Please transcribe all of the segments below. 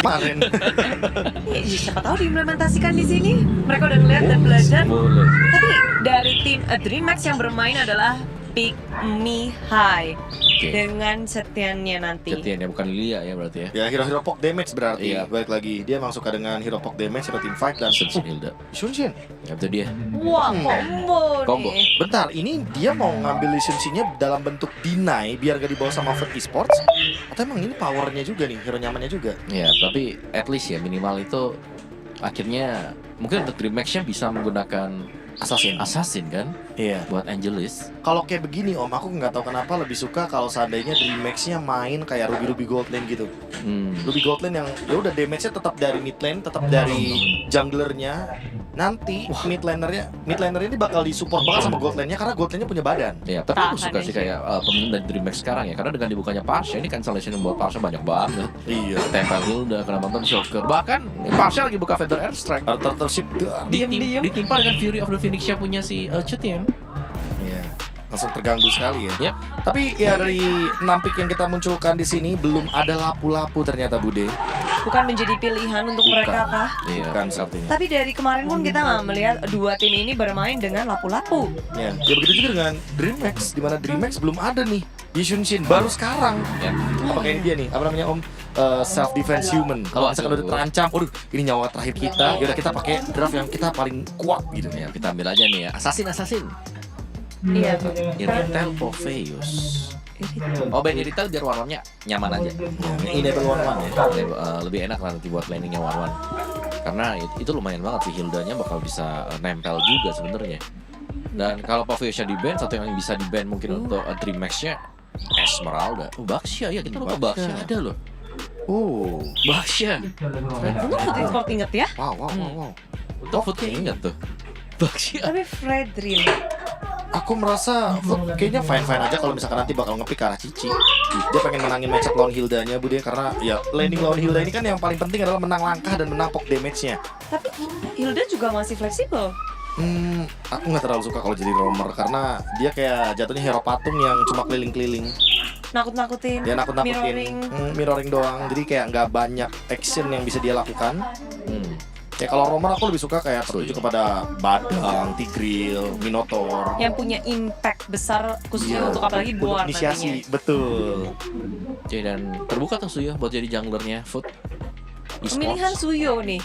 kemarin. Siapa tahu diimplementasikan di sini. Mereka udah ngeliat dan belajar. Boleh. Tapi dari tim DreamHack yang bermain adalah Pick Me High dengan setiannya nanti. Setian ya, bukan Lilia ya berarti ya. Ya, hero-hero poke damage berarti. Iya. Balik lagi, dia emang suka dengan hero poke damage, hero team fight dan Shin Hilda. Shunshin. Ya itu dia. Wah, combo nih. Bentar, ini dia mau ngambil Shunshin-nya dalam bentuk deny biar gak dibawa sama Fred Esports? Atau emang ini powernya juga nih, hero nyamannya juga? Ya, tapi at least ya minimal itu akhirnya mungkin untuk DreamHack-nya bisa menggunakan Assassin kan Iya. buat Angelis. Kalau kayak begini om, aku nggak tahu kenapa lebih suka kalau seandainya DreamHack-nya main kayak Ruby Gold Lane gitu. Ruby Gold Lane yang ya udah damage-nya tetap dari mid lane, tetap dari junglernya. Nanti mid lanernya ini bakal disupport banget sama Gold Lane-nya karena Gold Lane-nya punya badan. Ya, tapi aku suka Tahan sih aja. kayak pemain dari DreamHack sekarang ya, karena dengan dibukanya Pasha ini cancellation yang buat Pasha banyak banget. Iya. Tempel Hilda, kena nonton Shocker. Bahkan Pasha lagi buka Feather Airstrike. Turtle-ship Diam-diam. Ditimpa dengan Fury of the Phoenix yang punya si Chutian. Iya. Langsung terganggu sekali ya. Yep. Tapi ya dari 6 pick yang kita munculkan di sini belum ada lapu-lapu ternyata Bude. Bukan menjadi pilihan untuk Bukan. mereka kah? Iya. Bukan sepertinya. Tapi dari kemarin pun kita nggak melihat dua tim ini bermain dengan lapu-lapu. Ya begitu juga dengan DreamHack, di mana DreamHack belum ada nih Yishunshin baru sekarang. Ya. Apa kayak dia nih? Apa namanya om? Self defense human. Kalau misalkan udah terancam, waduh ini nyawa terakhir kita. Yaudah kita pakai draft yang kita paling kuat gitu. Ya, kita ambil aja nih ya. Assassin. Iya. Iritel Popheus. Oh, Ben Iritel biar warnanya nyaman aja. Ini level 1 ya. Lebih enak lah nanti buat landingnya Warwan. Karena itu lumayan banget sih, Hildanya bakal bisa nempel juga sebenarnya. Dan kalau Popheusnya di ban, satu yang bisa di ban mungkin untuk DreamHack-nya Esmeralda. Oh, Baxia ya, kita lupa Baxia ada loh. Oh, Baxia. Untung Putri Sport inget ya. wow. Untuk footnya ingat tuh. Baxia. Tapi Fredrin. Aku merasa kayaknya fine-fine aja kalau misalkan nanti bakal ngepick ke arah Cici. Dia pengen menangin matchup lawan Hildanya Bude, karena ya landing lawan Hilda ini kan yang paling penting adalah menang langkah dan menang poke damage-nya. Tapi Hilda juga masih fleksibel. Aku nggak terlalu suka kalau jadi roamer karena dia kayak jatuhnya hero patung yang cuma keliling-keliling. Nakut-nakutin. Dia nakut-nakutin, mirroring doang. Jadi kayak nggak banyak action yang bisa dia lakukan. Ya kalau roamer aku lebih suka kayak tertuju kepada Badang, Tigreal, Minotaur. Yang punya impact besar khususnya untuk apalagi untuk Dwarf inisiasi, nantinya. betul. Oke, dan terbuka tuh Suyo buat jadi junglernya Foot. Pemilihan Suyo nih.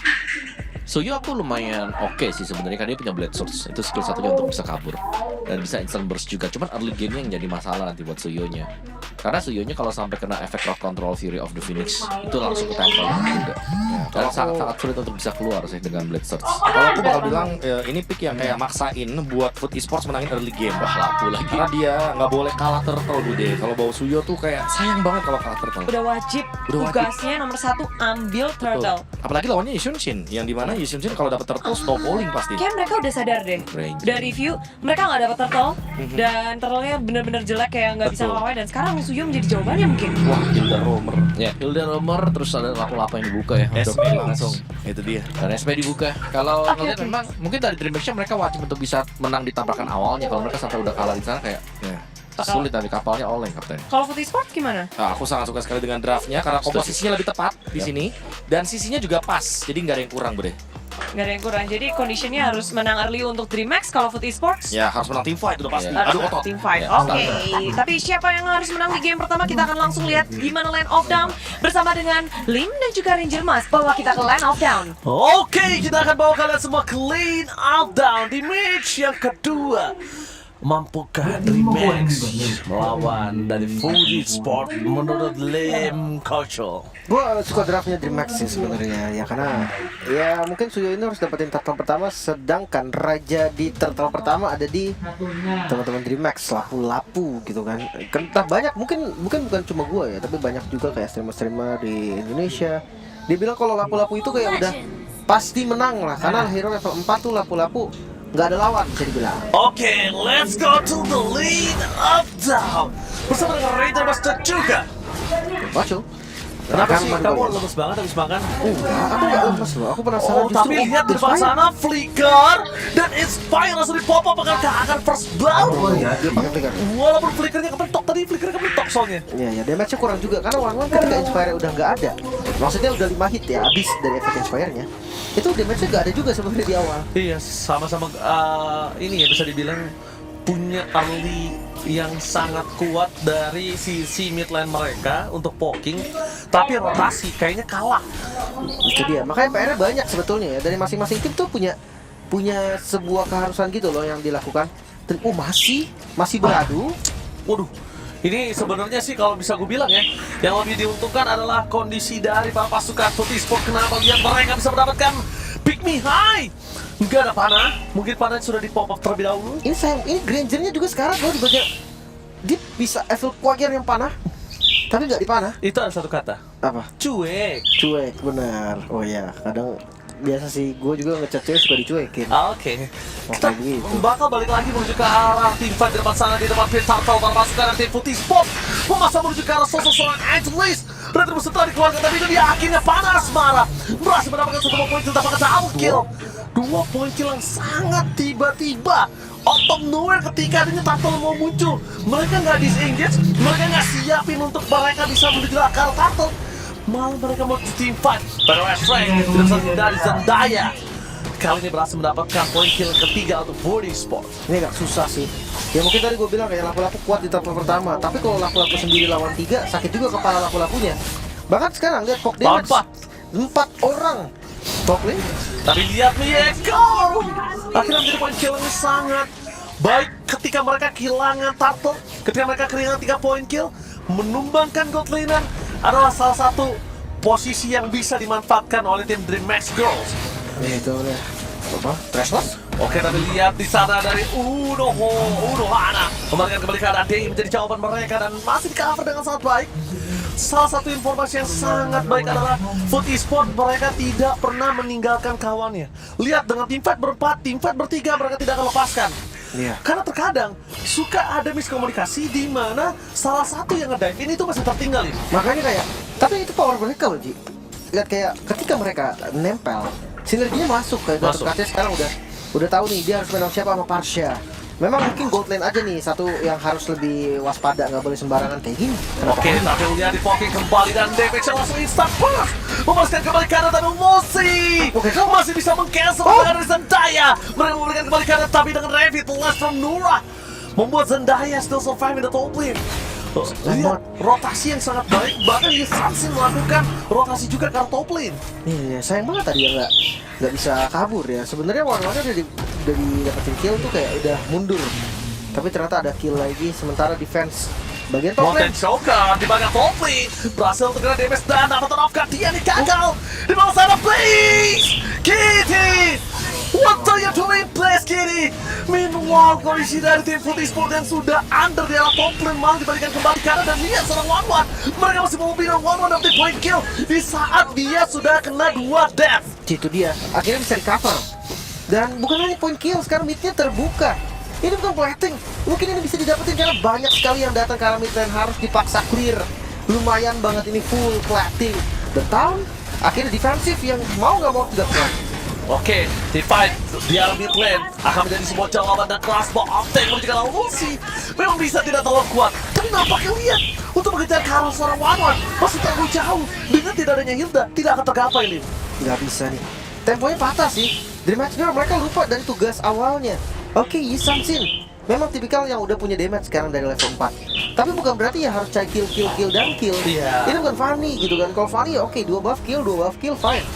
Suyo aku lumayan oke sih sebenarnya, karena dia punya Blade Source. Itu skill satunya untuk bisa kabur dan bisa instant burst juga. Cuman early game-nya yang jadi masalah nanti buat Suyonya. Karena Suyonya kalau sampai kena efek Rock Control Fury of the Phoenix itu langsung ketempel juga. Dan sangat sulit untuk bisa keluar sih dengan Blade Source. Kalau aku bakal bilang ini pick yang kayak maksain buat Foot Esports menangin early game. Wah, lapu lagi. Karena dia nggak boleh kalah turtle Bude. Kalau bawa Suyo tuh kayak sayang banget kalau kalah turtle. Udah wajib. Udah wajib. Tugasnya nomor 1 ambil turtle. Apalagi lawannya Yishunshin, yang dimana Yishunshin kalau dapat turtle snowballing pasti. Kayak mereka udah sadar deh. Range. Udah review, mereka nggak dapat turtle dan turtle-nya bener-bener jelek kayak nggak bisa Betul. ngelawan, dan sekarang Suyo menjadi jawabannya mungkin. Wah, Hilda roamer. Ya, Hilda roamer, terus ada lapu-lapu yang dibuka ya. SP Untuk- langsung. Itu dia. Dan SP dibuka. Kalau Oke, ngeliat oke. memang mungkin dari DreamHack mereka wajib untuk bisa menang di tabrakan awalnya. Kalau mereka sampai udah kalah di sana kayak Ya. sulit nanti kapalnya oleng kapten. Kalau Foot Sport gimana? Nah, aku sangat suka sekali dengan draftnya karena komposisinya lebih tepat di sini dan sisinya juga pas, jadi nggak ada yang kurang Bude. Nggak ada yang kurang. Jadi conditionnya harus menang early untuk DreamHack. Kalau Foot Sports Ya harus menang team fight udah pasti. Ya. Adu otot. Team fight. Ya, Oke. Tapi siapa yang harus menang di game pertama? Kita akan langsung lihat gimana Land of Down bersama dengan Lim dan juga Ranger Mas. Bawa kita ke Land of Down. Oke, kita akan bawa kalian semua ke Lane of Down di match yang kedua. Mampukah DreamHack melawan dari Fuji Sport menurut Lim Kocho? Gue suka draftnya DreamHack sih sebenarnya ya, karena ya mungkin Suyo ini harus dapetin turtle pertama, sedangkan raja di turtle pertama ada di teman-teman DreamHack, lapu-lapu gitu kan. Entah banyak, mungkin bukan cuma gue ya, tapi banyak juga kayak streamer-streamer di Indonesia. Dia bilang kalau lapu-lapu itu kayak udah pasti menang lah, karena hero level 4 tuh lapu-lapu nggak ada lawan bisa dibilang. Oke, let's go to the Lane of Down bersama dengan Raider Master juga. Baco. Kenapa Akan sih mandi kamu bagian. lemes banget habis makan? Enggak, aku nggak lemes loh. Aku penasaran Oh, tapi lihat di depan sana Flicker dan Inspire langsung di pop up akan first blood. Oh iya, dia pakai flicker. Walaupun flickernya kepentok tadi, flickernya kepentok soalnya. Iya, ya damage-nya kurang juga karena One ketika Inspire udah nggak ada. Maksudnya udah 5 hit ya, habis dari efek Inspire-nya. Itu damage-nya nggak ada juga sebenarnya di awal. Iya, sama-sama ini ya bisa dibilang punya early yang sangat kuat dari sisi mid lane mereka untuk poking, tapi rotasi kayaknya kalah. Itu dia. Makanya PR-nya banyak sebetulnya ya. Dari masing-masing tim tuh punya sebuah keharusan gitu loh yang dilakukan. Dan masih beradu. Waduh, ini sebenarnya sih kalau bisa gue bilang ya, yang lebih diuntungkan adalah kondisi dari para pasukan Putih Sport. Kenapa biar mereka bisa mendapatkan Pick Me High? Nggak ada panah, mungkin panah sudah di pop up terlebih dahulu. Ini sayang, ini Granger-nya juga sekarang loh di bagian dia bisa Evil Quagir yang panah, tapi nggak dipanah. Itu ada satu kata, Apa? cuek. Cuek, benar. Oh ya, kadang biasa sih gue juga ngechat cewek suka dicuekin. Oke, kita Kayak gitu. bakal balik lagi menuju ke arah tim fight di depan sana, di depan pin turtle para pasukan tim Putih Sport memaksa menuju ke arah sosok seorang Angelis. Retribusi setelah dikeluarkan tapi itu dia akhirnya panas marah, berhasil mendapatkan 1 poin kill, mendapatkan double kill. 2 poin kill yang sangat tiba-tiba out of nowhere ketika adanya turtle mau muncul. Mereka nggak disengage, mereka nggak siapin untuk mereka bisa menuju ke arah turtle. Malah mereka mau team fight. Pada Westray tidak satu dari Zendaya. Kali ini berhasil mendapatkan poin kill ketiga untuk Putih Sport. Ini agak susah sih. Ya mungkin tadi gue bilang kayak laku-laku kuat di turtle pertama, tapi kalau laku-laku sendiri lawan 3 sakit juga kepala laku-lakunya. Bahkan sekarang lihat Pok Lawan damage 4 orang. Pok nih. Tapi lihat Mieko, akhirnya menjadi poin kill yang sangat baik ketika mereka kehilangan turtle, ketika mereka kehilangan 3 poin kill, menumbangkan gold laner adalah salah satu posisi yang bisa dimanfaatkan oleh tim Dream Max Girls. Itu udah apa? Trashloss? Oke, tapi lihat di sana dari Unohana kembalikan kembali ke arah Dei menjadi jawaban mereka dan masih di cover dengan sangat baik. Salah satu informasi yang sangat baik adalah Foot Esport mereka tidak pernah meninggalkan kawannya. Lihat dengan tim fight berempat, tim fight bertiga mereka tidak akan lepaskan. Iya. Karena terkadang suka ada miskomunikasi di mana salah satu yang ngedive ini tuh masih tertinggal ini. Makanya kayak, tapi itu power mereka loh Ji. Lihat kayak ketika mereka nempel, sinerginya masuk kayak Masuk. Gatot sekarang udah tahu nih dia harus menang siapa sama Parsha. Memang mungkin gold lane aja nih satu yang harus lebih waspada, nggak boleh sembarangan kayak gini. Oke, tapi lihat di poking kembali dan damage langsung instant burst. Memasukkan kembali kanan dan Musi masih bisa meng-cancel dari Zendaya. Mereka memberikan kembali kanan tapi dengan Revit last from Nura membuat Zendaya still survive in the top lane. Lihat rotasi yang sangat baik, bahkan Yisansin melakukan rotasi juga ke arah top lane. Iya, sayang banget tadi ya nggak bisa kabur ya. Sebenarnya warna-warna udah dapetin kill tuh kayak udah mundur. Tapi ternyata ada kill lagi sementara defense bagian top Mountain lane. Shocker di bagian top lane berhasil untuk kena damage dan dapat off guard dia gagal di bawah sana. Please Kitty, what are you doing please Kitty? Meanwhile kondisi dari tim Putih Sport yang sudah under di arah top lane malah dibalikan kembali kanan dan lihat seorang One mereka masih mau bilang One dapat point kill di saat dia sudah kena 2 death. Itu dia, akhirnya bisa recover. Dan bukan hanya point kill, sekarang midnya terbuka. Ini bukan plating, mungkin ini bisa didapetin karena banyak sekali yang datang ke arah mid lane harus dipaksa clear. Lumayan banget ini full plating. The Town akhirnya defensif yang mau nggak mau tidak kuat. Oke, di fight di arah mid lane akan menjadi sebuah jawaban dan crossbow off tank menuju ke arah Lucy. Memang bisa tidak terlalu kuat, tapi nampaknya lihat untuk mengejar ke arah seorang One masih terlalu jauh. Dengan tidak adanya Hilda, tidak akan tergapai Lim. Nggak bisa nih. Temponya patah sih. Dream Max Girl mereka lupa dari tugas awalnya. Oke, Yisansin memang tipikal yang udah punya damage sekarang dari level 4. Tapi bukan berarti ya harus cari kill dan kill. Iya. Ini bukan Fanny gitu kan. Kalau Fanny ya oke, 2 buff kill, fine.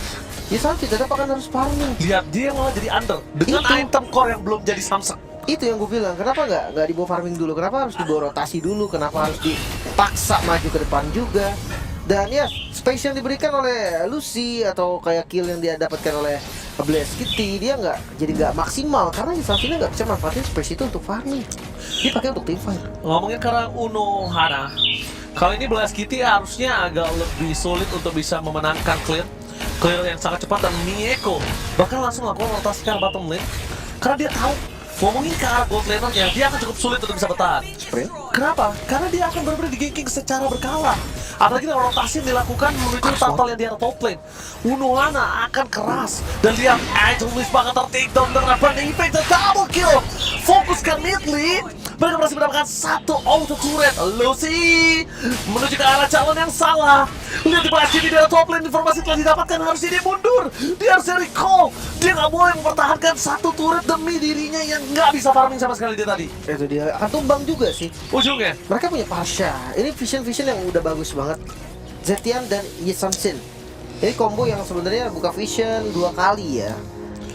Yisansin tetap akan harus farming. Lihat dia malah jadi under dengan Itu. item core yang belum jadi Samsung. Itu yang gue bilang, kenapa nggak dibawa farming dulu? Kenapa harus dibawa rotasi dulu? Kenapa harus dipaksa maju ke depan juga? Dan ya, space yang diberikan oleh Lucy atau kayak kill yang dia dapatkan oleh Blaze Kitty, dia nggak maksimal karena Yisansin nggak bisa manfaatin space itu untuk farming. Dia pakai untuk team fight. Ngomongin karena Unohana, kali ini Blaze Kitty harusnya agak lebih sulit untuk bisa memenangkan clear yang sangat cepat dan Mieko bahkan langsung lakukan rotasi ke arah bottom lane karena dia tahu ngomongin ke arah gold laner-nya, dia akan cukup sulit untuk bisa bertahan. Sprint. Kenapa? Karena dia akan benar-benar di-ganking secara berkala. Apalagi kalau rotasi yang dilakukan menuju turtle yang di arah top lane. Unohana akan keras. Dan lihat, Angel Miss bakal ter-takedown dengan Burning Effect dan double kill. Fokuskan mid lane. Mereka berhasil mendapatkan satu auto turret. Lucy menuju ke arah calon yang salah. Lihat di blast di arah top lane, informasi telah didapatkan, harusnya dia mundur. Dia harus recall. Dia nggak boleh mempertahankan satu turret demi dirinya yang nggak bisa farming sama sekali dia tadi. Itu dia akan tumbang juga sih. Ujungnya. Mereka punya Pasha. Ini vision yang udah bagus banget. Zetian dan Yisamsin. Ini combo yang sebenarnya buka vision 2 kali ya.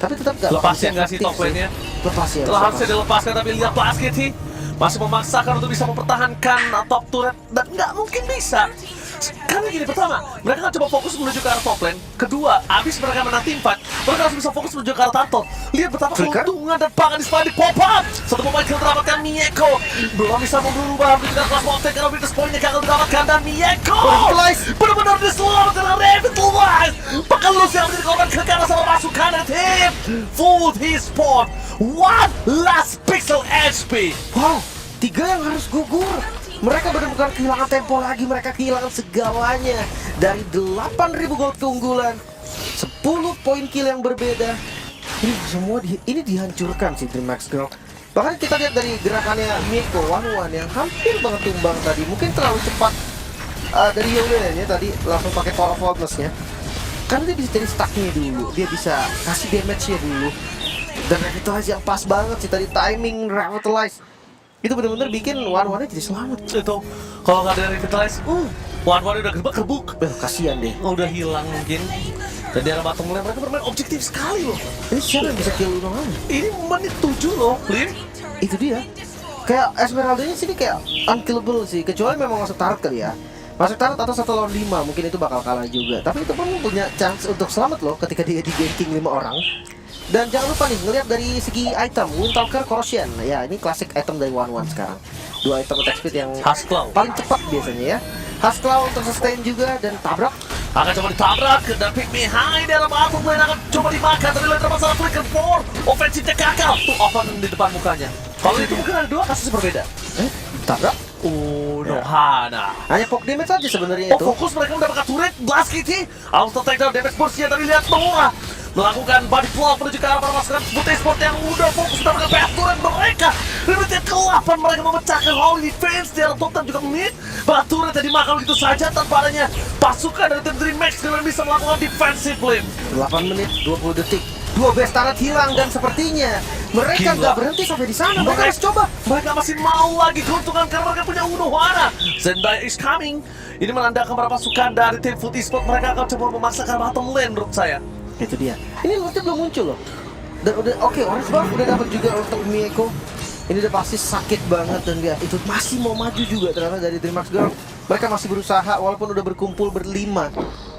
Tapi tetap gak Lepasin nggak sih top lane-nya? Lepas ya. Telah harusnya dilepaskan, tapi lihat Blaskity masih memaksakan untuk bisa mempertahankan top turret dan nggak mungkin bisa. Karena gini, pertama, mereka akan coba fokus menuju ke arah top lane. Kedua, abis mereka menang team fight, mereka harus bisa fokus menuju ke arah turtle. Lihat betapa keuntungan dan pangan di sepanjang di pop up. Satu pemain kill terdapatkan Mieko. Belum bisa berubah menuju ke arah kelas take karena Virtus Point-nya gagal didapatkan dan Mieko benar-benar diselamatkan dengan Revitalize. Bahkan Lucy yang menjadi korban kekalahan sama pasukan dari tim Full Esport. One last pixel HP. Wow, 3 yang harus gugur. Mereka benar-benar kehilangan tempo lagi. Mereka kehilangan segalanya. Dari 8.000 gold keunggulan, 10 poin kill yang berbeda. Ini semua ini dihancurkan sih DreamHack Girl. Bahkan kita lihat dari gerakannya Mieko One yang hampir banget tumbang tadi. Mungkin terlalu cepat dari Yolen ya tadi langsung pakai Power of Wildness-nya. Karena dia bisa jadi stuck-nya dulu. Dia bisa kasih damage-nya dulu. Dan Revitalize yang pas banget sih tadi, timing Revitalize. Itu benar-benar bikin One-One-nya jadi selamat. Itu kalau nggak ada Revitalize, One-One udah gebuk. Kasihan deh. Udah hilang mungkin. Dan di arah bottom lane mereka bermain objektif sekali loh. Ini siapa yang bisa kill Unohana? Ini menit 7 loh, Lim. Itu dia. Kayak Esmeralda-nya sini kayak unkillable sih. Kecuali memang masuk turret kali ya. Masuk turret atau 1 lawan 5 mungkin itu bakal kalah juga. Tapi itu pun punya chance untuk selamat loh ketika dia di-ganking 5 orang. Dan jangan lupa nih, ngelihat dari segi item, Windtalker Corrosion. Ya, ini klasik item dari One-One sekarang. 2 item attack speed yang Husklow paling cepat biasanya ya. Husklow untuk sustain juga dan tabrak. akan coba ditabrak dan pick me high dalam bottom lane akan coba dimakan, tapi lihat masalah flicker 4. Ofensifnya gagal. Tuh open di depan mukanya. Kalau itu mungkin ada 2 kasus berbeda. Tabrak. Unohana. Hanya poke damage saja sebenarnya itu. Fokus mereka mendapatkan turret Blaskity. Auto takedown damage burst-nya dari lihat Nora melakukan body block menuju ke arah para pasukan Full Esport yang udah fokus mendapatkan PF turret mereka. Dan menit ke-8 mereka memecahkan Holy Defense di arah top dan juga mid. Bahkan turret yang dimakan begitu saja tanpa adanya pasukan dari tim DreamHack yang bisa melakukan defensive lane. 8 menit 20 detik. 2 base turret hilang dan sepertinya mereka Gila. nggak berhenti sampai di sana. Mereka harus coba. Mereka masih mau lagi keuntungan karena mereka punya Unohana. Zendaya is coming. Ini menandakan para pasukan dari tim Full Esport mereka akan coba memaksakan bottom lane menurut saya. Itu dia. Ini lotnya belum muncul loh. Dan udah oke, Orange Buff udah dapat juga untuk Mieko. Ini udah pasti sakit banget dan dia itu masih mau maju juga ternyata dari DreamHack Girl. Mereka masih berusaha walaupun udah berkumpul berlima.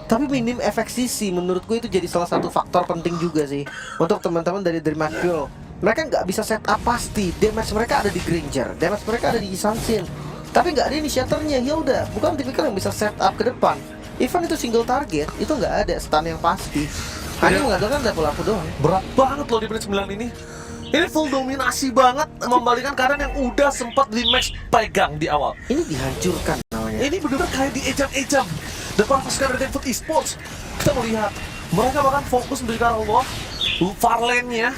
Tapi minim efek sisi menurut gue itu jadi salah satu faktor penting juga sih untuk teman-teman dari DreamHack Girl. Mereka nggak bisa setup pasti. Damage mereka ada di Granger, damage mereka ada di Yisamsin. Tapi nggak ada initiatornya. Ya udah, bukan tipikal yang bisa setup ke depan. Even itu single target, itu nggak ada stun yang pasti. Hanya mengandalkan level-level doang. Berat banget loh di menit 9 ini. Ini full dominasi banget membalikan keadaan yang udah sempat DreamHack pegang di awal. Ini dihancurkan namanya. Ini benar-benar kayak diejam-ejam. Depan pasukan dari Full Esports, kita melihat mereka bahkan fokus menuju ke arah Wolf. Far lane-nya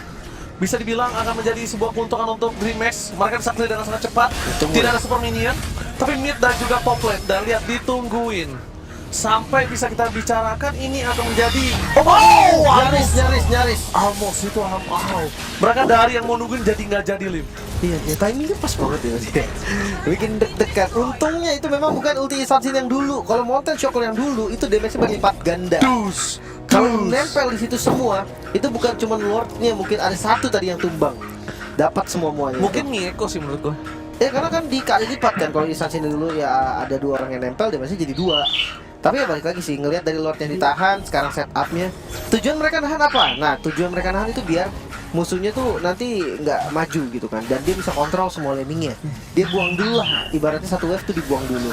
bisa dibilang akan menjadi sebuah keuntungan untuk DreamHack. Mereka bisa clear dengan sangat cepat. Tidak ada super minion, tapi mid dan juga top lane. Dan lihat ditungguin sampai bisa kita bicarakan ini akan menjadi nyaris. almost itu mereka dari yang mau nungguin jadi nggak jadi Lim. Iya, timingnya pas banget ya dia. Bikin deg-degan. Untungnya itu memang bukan ulti Yisamsin yang dulu. Kalau Mountain Shocker yang dulu itu damage-nya berlipat ganda. Kalau nempel di situ semua, itu bukan cuma Lord-nya, mungkin ada 1 tadi yang tumbang. Dapat semuanya. Mungkin Mieko sih menurut gue. Ya karena kan dikali lipat kan kalau Yisamsin dulu ya ada 2 orang yang nempel, damage-nya jadi 2. Tapi ya balik lagi sih, ngelihat dari Lord yang ditahan, sekarang setup-nya. Tujuan mereka nahan apa? Nah, tujuan mereka nahan itu biar musuhnya tuh nanti nggak maju gitu kan. Dan dia bisa kontrol semua landingnya. Dia buang dulu lah, ibaratnya 1 wave tuh dibuang dulu.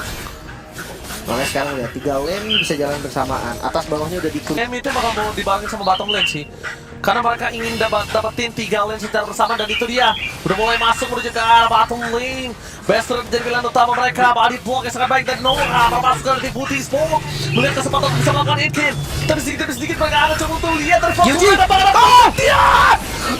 Makanya sekarang udah 3 lane bisa jalan bersamaan. Atas bawahnya udah dikurung. Game itu bakal mau dibarengin sama bottom lane sih. Karena mereka ingin dapetin 3 lane secara bersama, dan itu dia. Udah mulai masuk menuju ke arah bottom lane. Bester jadi pilihan utama mereka. Body block yang sangat baik dan Nora memasukkan di putih Smoke. Melihat kesempatan untuk bisa melakukan in-game. Tapi sedikit coba akan coba untuk lihat dari fokus ada banget. Oh, dia!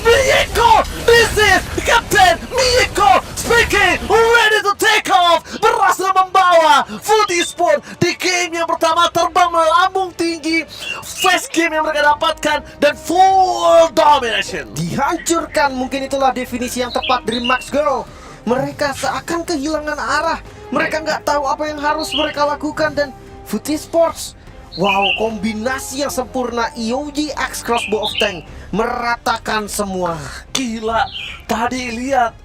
Miyeko! This is Captain Miyeko speaking, ready to take off. Berhasil membawa Footy Sport di game yang pertama, terbang melambung tinggi. Fast game yang mereka dapatkan dan full domination. Dihancurkan, mungkin itulah definisi yang tepat dari Max Girl. Mereka seakan kehilangan arah. Mereka nggak tahu apa yang harus mereka lakukan, dan Footy Sports, wow, kombinasi yang sempurna EOG X Crossbow of Tank meratakan semua. Gila, tadi lihat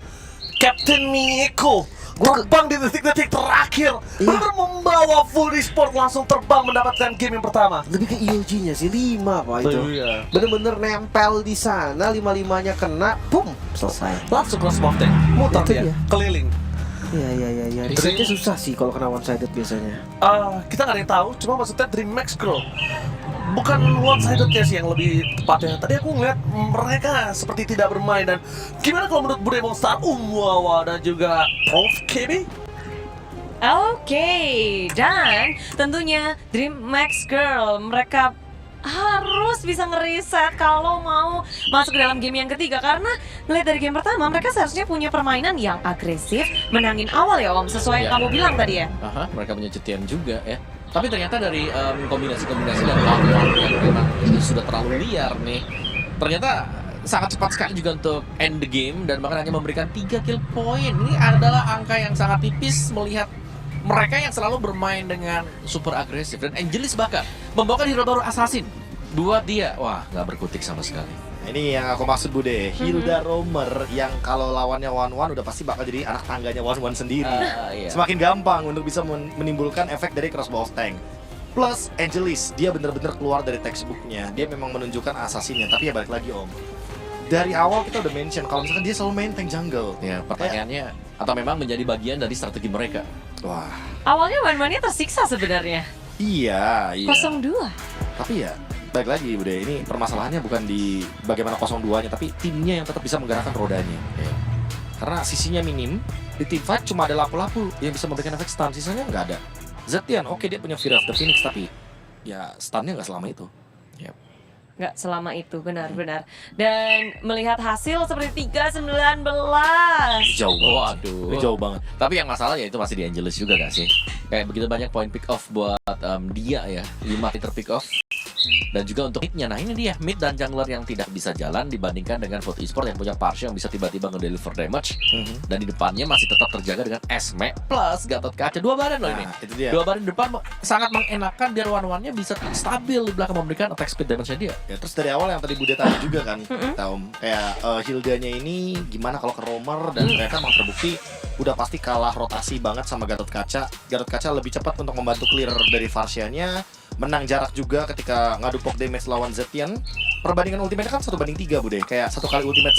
Captain Miyeko terbang di detik-detik terakhir. Benar membawa Footy Sport langsung terbang mendapatkan game yang pertama. Lebih ke EOG-nya sih 5 Pak itu. Iya. Bener-bener nempel di sana, 5-5-nya kena, boom, selesai. Langsung cross buff tank, muter Itu dia, dia. keliling. Iya. Triknya susah sih kalau kena one sided biasanya. Kita nggak ada yang tahu, cuma maksudnya Dream Max Girl bukan one sidednya sih yang lebih tepatnya. Tadi aku ngeliat mereka seperti tidak bermain. Dan gimana kalau menurut Bude Monster, Wawa dan juga Prof KB? Oke, dan tentunya Dream Max Girl, mereka harus bisa ngeriset kalau mau masuk ke dalam game yang ketiga. Karena ngeliat dari game pertama, mereka seharusnya punya permainan yang agresif, menangin awal ya Om, sesuai yang Ya. kamu bilang tadi ya. Aha, mereka punya Cetian juga ya. Tapi ternyata dari kombinasi-kombinasi dan lawan yang memang sudah terlalu liar nih, ternyata sangat cepat sekali juga untuk end the game, dan bahkan hanya memberikan 3 kill point. Ini adalah angka yang sangat tipis melihat mereka yang selalu bermain dengan super agresif. Dan Angelis bahkan membawakan hero baru Assassin buat dia. Wah, nggak berkutik sama sekali. Ini yang aku maksud Bude, Hilda Romer yang kalau lawannya one-one udah pasti bakal jadi anak tangganya one-one sendiri. Iya. Semakin gampang untuk bisa menimbulkan efek dari crossbow of tank. Plus Angelis, dia bener-bener keluar dari textbooknya. Dia memang menunjukkan asasinnya, tapi ya balik lagi Om. Dari awal kita udah mention kalau misalkan dia selalu main tank jungle. Ya, pertanyaannya, atau memang menjadi bagian dari strategi mereka? Wah, Awalnya one-one-nya tersiksa sebenarnya. iya. 0-2. Tapi ya balik lagi Bude, ini permasalahannya bukan di bagaimana 02-nya, tapi timnya yang tetap bisa menggerakkan rodanya. Karena sisinya minim, di team fight cuma ada lapu-lapu yang bisa memberikan efek stun, sisanya nggak ada. Zetian, oke dia punya Fear of the Phoenix, tapi ya stunnya nggak selama itu. Nggak selama itu, benar-benar. Dan melihat hasil seperti 3-19. Jauh banget. Waduh. Ini jauh banget. Tapi yang masalah ya itu masih di Angelis juga gak sih? Kayak begitu banyak poin pick off buat dia ya, 5 liter pick off. Dan juga untuk midnya, nah ini dia mid dan jungler yang tidak bisa jalan dibandingkan dengan Vote Esport yang punya Parsha yang bisa tiba-tiba ngedeliver damage. Dan di depannya masih tetap terjaga dengan Esme plus Gatot Kaca. 2 badan loh ini. Nah, itu dia. 2 badan depan sangat mengenakan biar one-one-nya bisa stabil di belakang memberikan attack speed damage-nya dia. Ya terus dari awal yang tadi Bude tanya juga kan, Om, kayak Hildanya ini gimana kalau ke Romer, dan mereka memang terbukti udah pasti kalah rotasi banget sama Gatot Kaca. Gatot Kaca lebih cepat untuk membantu clear dari Varsha-nya, menang jarak juga ketika ngadu poke damage lawan Zetian. Perbandingan ultimate kan 1/3 Bude, kayak 1 kali ultimate